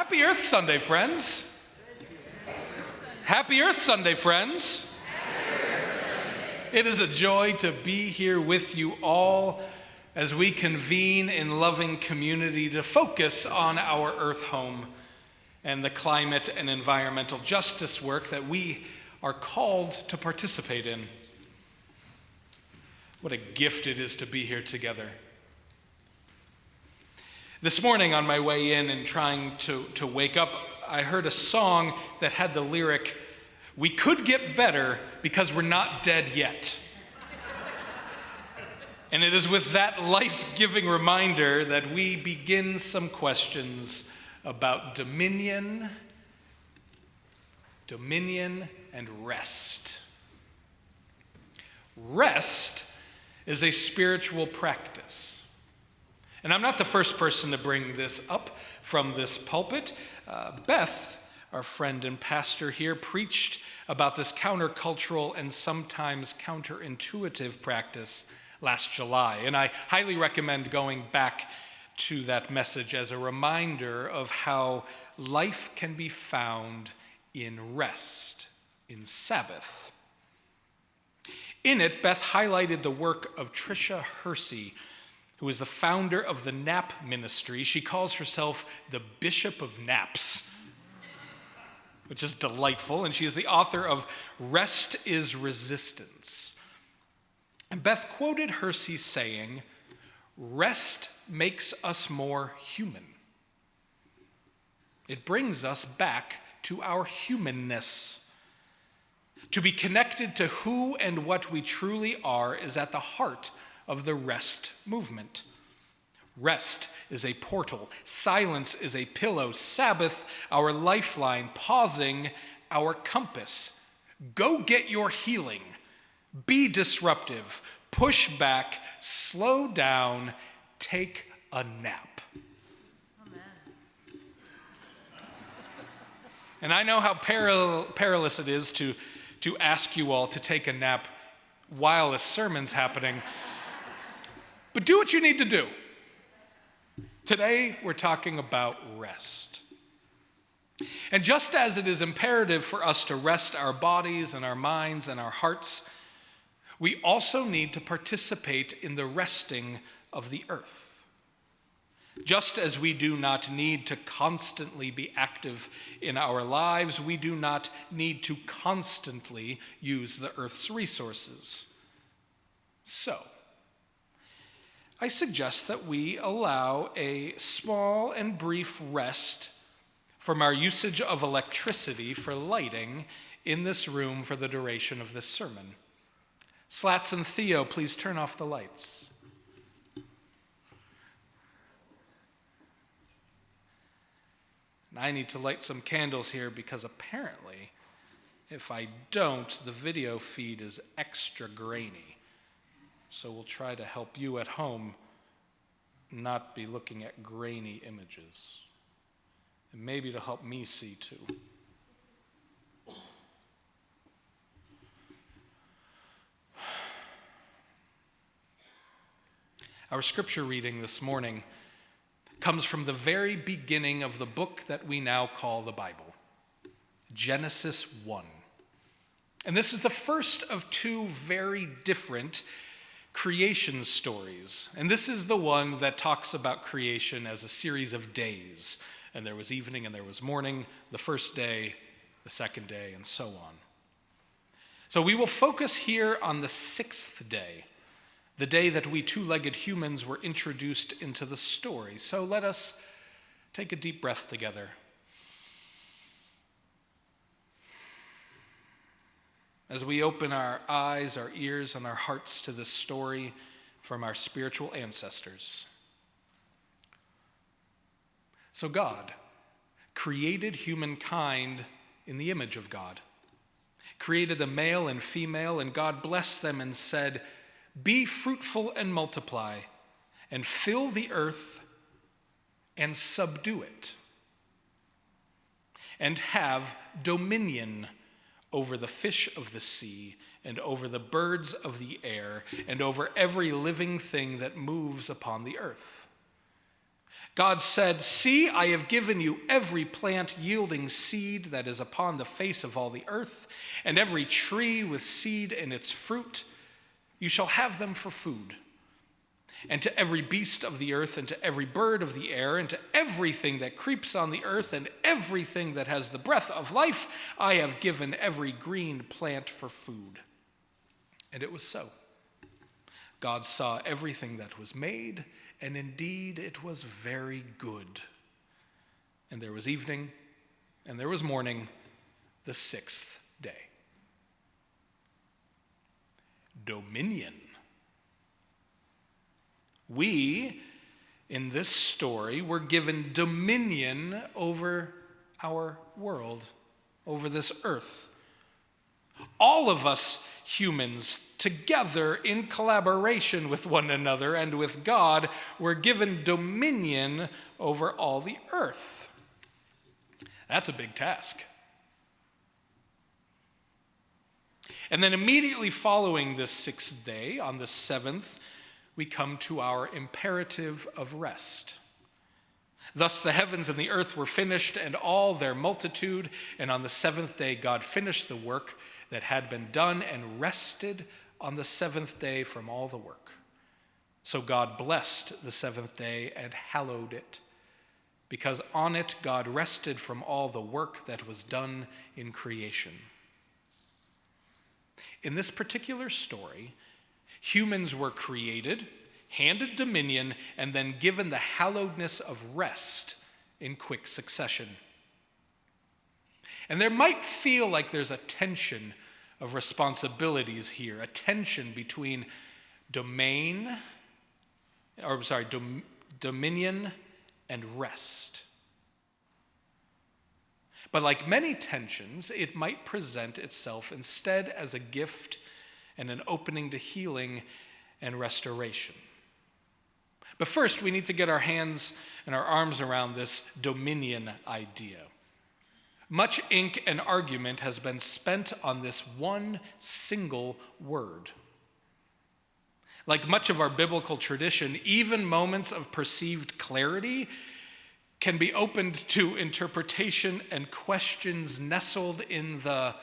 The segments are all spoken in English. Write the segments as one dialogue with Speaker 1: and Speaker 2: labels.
Speaker 1: Happy Earth Sunday, friends. Happy Earth Sunday, friends. It is a joy to be here with you all as we convene in loving community to focus on our Earth home and the climate and environmental justice work that we are called to participate in. What a gift it is to be here together. This morning on my way in and trying to wake up, I heard a song that had the lyric, "We could get better because we're not dead yet." And it is with that life-giving reminder that we begin some questions about dominion and rest. Rest is a spiritual practice. And I'm not the first person to bring this up from this pulpit. Beth, our friend and pastor here, preached about this countercultural and sometimes counterintuitive practice last July. And I highly recommend going back to that message as a reminder of how life can be found in rest, in Sabbath. In it, Beth highlighted the work of Tricia Hersey, who is the founder of the Nap Ministry. She calls herself the Bishop of Naps, which is delightful, and she is the author of Rest is Resistance. And Beth quoted Hersey saying, "Rest makes us more human. It brings us back to our humanness. To be connected to who and what we truly are is at the heart of the rest movement. Rest is a portal. Silence is a pillow. Sabbath, our lifeline. Pausing, our compass. Go get your healing. Be disruptive. Push back. Slow down. Take a nap." Amen. And I know how perilous it is to ask you all to take a nap while a sermon's happening. But do what you need to do. Today, we're talking about rest. And just as it is imperative for us to rest our bodies and our minds and our hearts, we also need to participate in the resting of the earth. Just as we do not need to constantly be active in our lives, we do not need to constantly use the earth's resources. So, I suggest that we allow a small and brief rest from our usage of electricity for lighting in this room for the duration of this sermon. Slats and Theo, please turn off the lights. And I need to light some candles here because apparently, if I don't, the video feed is extra grainy. So we'll try to help you at home not be looking at grainy images. And maybe to help me see too. Our scripture reading this morning comes from the very beginning of the book that we now call the Bible, Genesis 1. And this is the first of two very different creation stories. And this is the one that talks about creation as a series of days. And there was evening and there was morning, the first day, the second day, and so on. So we will focus here on the sixth day, the day that we two-legged humans were introduced into the story. So let us take a deep breath together. As we open our eyes, our ears, and our hearts to this story from our spiritual ancestors. So God created humankind in the image of God, created the male and female, and God blessed them and said, "Be fruitful and multiply, and fill the earth and subdue it, and have dominion over the fish of the sea, and over the birds of the air, and over every living thing that moves upon the earth." God said, "See, I have given you every plant yielding seed that is upon the face of all the earth, and every tree with seed in its fruit. You shall have them for food. And to every beast of the earth, and to every bird of the air, and to everything that creeps on the earth, and everything that has the breath of life, I have given every green plant for food." And it was so. God saw everything that was made, and indeed it was very good. And there was evening, and there was morning, the sixth day. Dominion. We, in this story, were given dominion over our world, over this earth. All of us humans, together in collaboration with one another and with God, were given dominion over all the earth. That's a big task. And then immediately following this sixth day, on the seventh, we come to our imperative of rest. Thus the heavens and the earth were finished, and all their multitude, and on the seventh day God finished the work that had been done and rested on the seventh day from all the work. So God blessed the seventh day and hallowed it, because on it God rested from all the work that was done in creation. In this particular story, humans were created, handed dominion, and then given the hallowedness of rest in quick succession. And there might feel like there's a tension of responsibilities here, a tension between dominion and rest. But like many tensions, it might present itself instead as a gift and an opening to healing and restoration. But first, we need to get our hands and our arms around this dominion idea. Much ink and argument has been spent on this one single word. Like much of our biblical tradition, even moments of perceived clarity can be opened to interpretation and questions nestled in the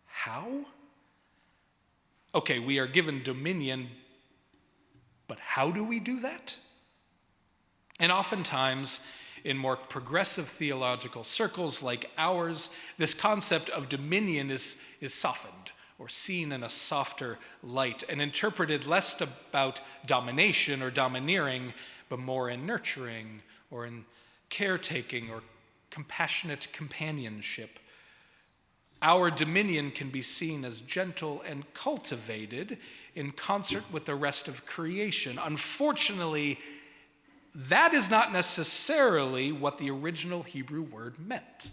Speaker 1: how? Okay, we are given dominion, but how do we do that? And oftentimes, in more progressive theological circles like ours, this concept of dominion is softened or seen in a softer light and interpreted less about domination or domineering, but more in nurturing or in caretaking or compassionate companionship. Our dominion can be seen as gentle and cultivated in concert with the rest of creation. Unfortunately, that is not necessarily what the original Hebrew word meant.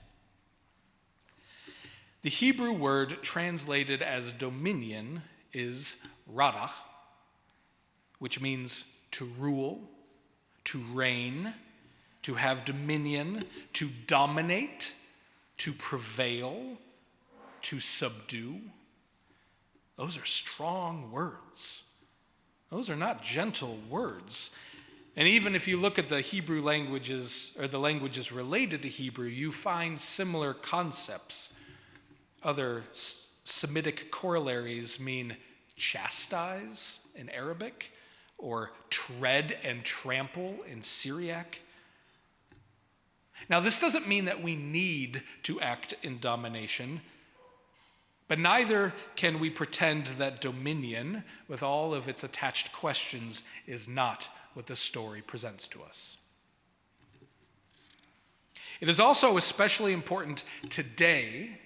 Speaker 1: The Hebrew word translated as dominion is radach, which means to rule, to reign, to have dominion, to dominate, to prevail, to subdue. Those are strong words. Those are not gentle words. And even if you look at the Hebrew languages, or the languages related to Hebrew, you find similar concepts. Other Semitic corollaries mean chastise in Arabic, or tread and trample in Syriac. Now, this doesn't mean that we need to act in domination, but neither can we pretend that dominion, with all of its attached questions, is not what the story presents to us. It is also especially important today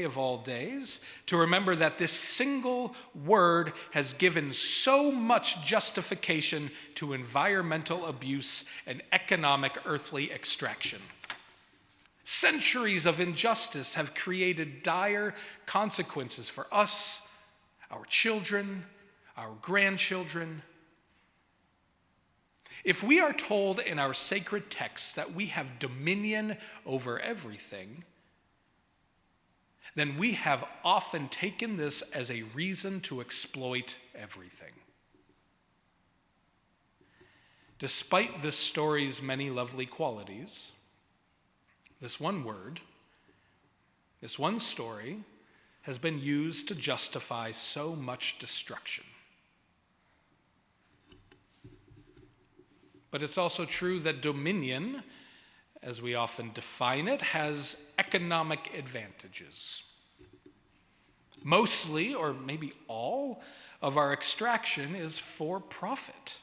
Speaker 1: of all days, to remember that this single word has given so much justification to environmental abuse and economic earthly extraction. Centuries of injustice have created dire consequences for us, our children, our grandchildren. If we are told in our sacred texts that we have dominion over everything, then we have often taken this as a reason to exploit everything. despite this story's many lovely qualities, this one word, this one story, has been used to justify so much destruction. But it's also true that dominion, as we often define it, has economic advantages. Mostly, or maybe all, of our extraction is for profit.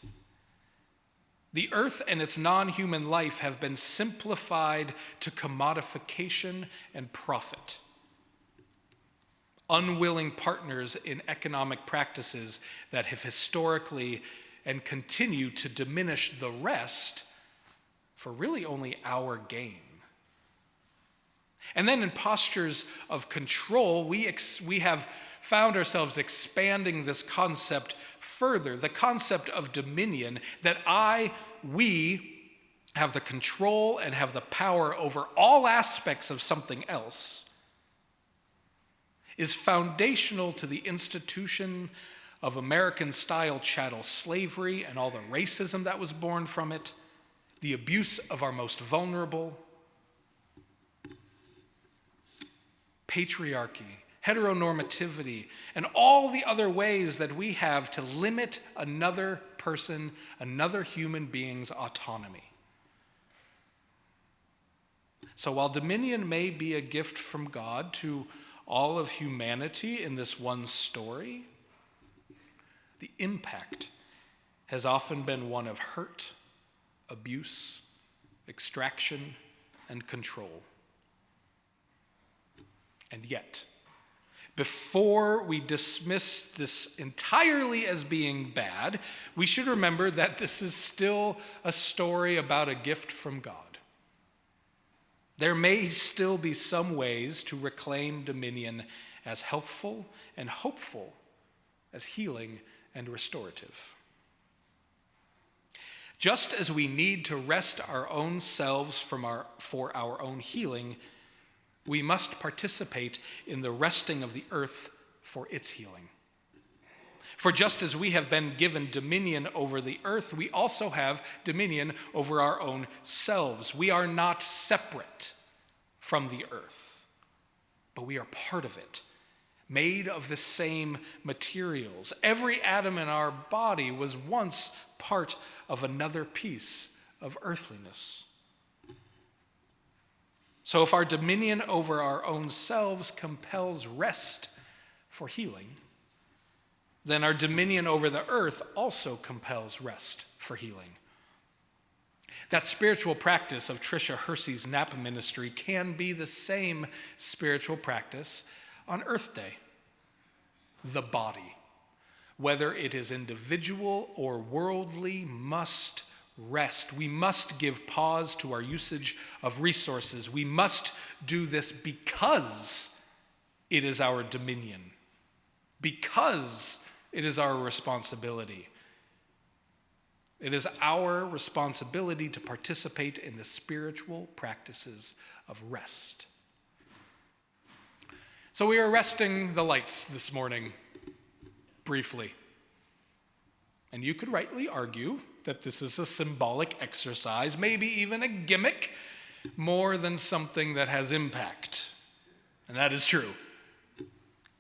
Speaker 1: The earth and its non-human life have been simplified to commodification and profit. Unwilling partners in economic practices that have historically and continue to diminish the rest for really only our gain. And then in postures of control, we have found ourselves expanding this concept further, the concept of dominion, that we have the control and have the power over all aspects of something else, is foundational to the institution of American-style chattel slavery and all the racism that was born from it, the abuse of our most vulnerable, patriarchy, heteronormativity, and all the other ways that we have to limit another person, another human being's autonomy. So while dominion may be a gift from God to all of humanity in this one story, the impact has often been one of hurt, abuse, extraction, and control. And yet, before we dismiss this entirely as being bad, we should remember that this is still a story about a gift from God. There may still be some ways to reclaim dominion as healthful and hopeful as healing and restorative. Just as we need to rest our own selves for our own healing, we must participate in the resting of the earth for its healing. For just as we have been given dominion over the earth, we also have dominion over our own selves. We are not separate from the earth, but we are part of it, made of the same materials. Every atom in our body was once part of another piece of earthliness. So if our dominion over our own selves compels rest for healing, then our dominion over the earth also compels rest for healing. That spiritual practice of Tricia Hersey's nap ministry can be the same spiritual practice on Earth Day. The body, whether it is individual or worldly, must rest. We must give pause to our usage of resources. We must do this because it is our dominion, because it is our responsibility. It is our responsibility to participate in the spiritual practices of rest. So we are resting the lights this morning, briefly. And you could rightly argue that this is a symbolic exercise, maybe even a gimmick, more than something that has impact. And that is true.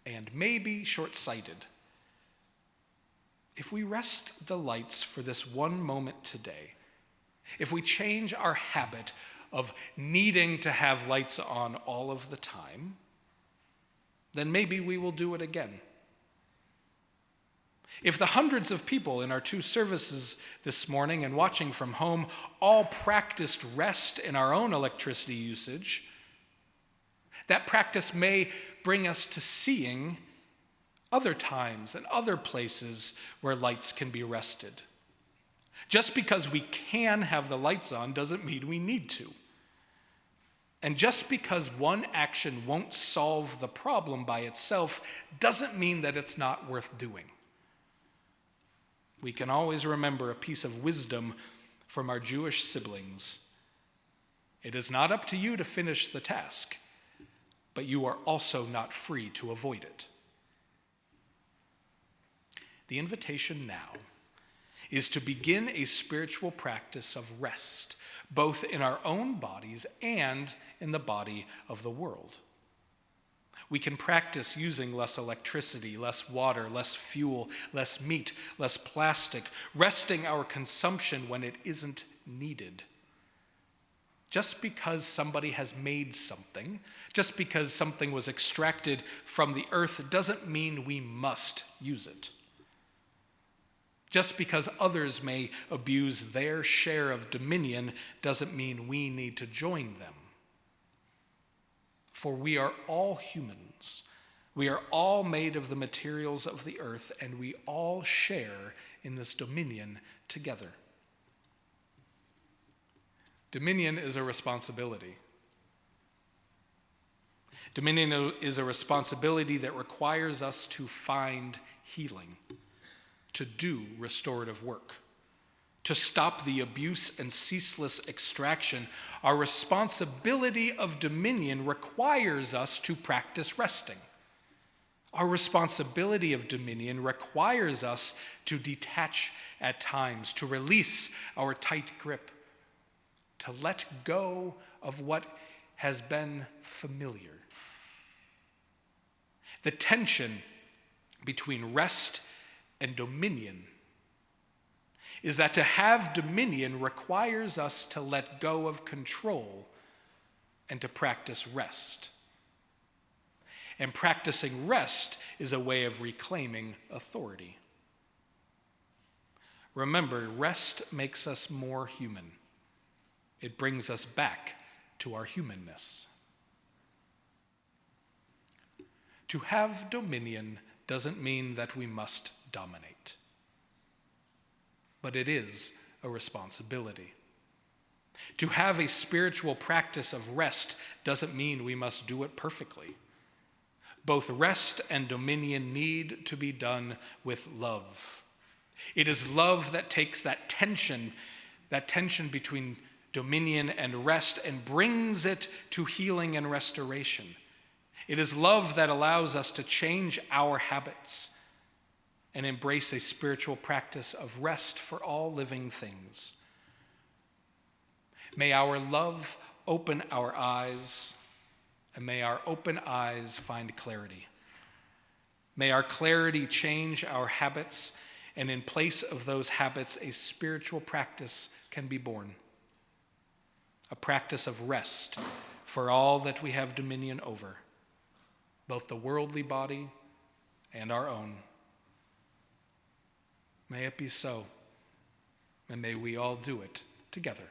Speaker 1: And maybe short-sighted. If we rest the lights for this one moment today, if we change our habit of needing to have lights on all of the time, then maybe we will do it again. If the hundreds of people in our 2 services this morning and watching from home all practiced rest in our own electricity usage, that practice may bring us to seeing other times and other places where lights can be rested. Just because we can have the lights on doesn't mean we need to. And just because one action won't solve the problem by itself doesn't mean that it's not worth doing. We can always remember a piece of wisdom from our Jewish siblings. It is not up to you to finish the task, but you are also not free to avoid it. The invitation now is to begin a spiritual practice of rest, both in our own bodies and in the body of the world. We can practice using less electricity, less water, less fuel, less meat, less plastic, resting our consumption when it isn't needed. Just because somebody has made something, just because something was extracted from the earth, doesn't mean we must use it. Just because others may abuse their share of dominion doesn't mean we need to join them. For we are all humans. We are all made of the materials of the earth, and we all share in this dominion together. Dominion is a responsibility. Dominion is a responsibility that requires us to find healing, to do restorative work, to stop the abuse and ceaseless extraction. Our responsibility of dominion requires us to practice resting. Our responsibility of dominion requires us to detach at times, to release our tight grip, to let go of what has been familiar. The tension between rest and dominion is that to have dominion requires us to let go of control and to practice rest. And practicing rest is a way of reclaiming authority. Remember, rest makes us more human. It brings us back to our humanness. To have dominion doesn't mean that we must dominate, but it is a responsibility. To have a spiritual practice of rest doesn't mean we must do it perfectly. Both rest and dominion need to be done with love. It is love that takes that tension between dominion and rest and brings it to healing and restoration. It is love that allows us to change our habits and embrace a spiritual practice of rest for all living things. May our love open our eyes, and may our open eyes find clarity. May our clarity change our habits, and in place of those habits, a spiritual practice can be born. A practice of rest for all that we have dominion over, both the worldly body and our own. May it be so, and may we all do it together.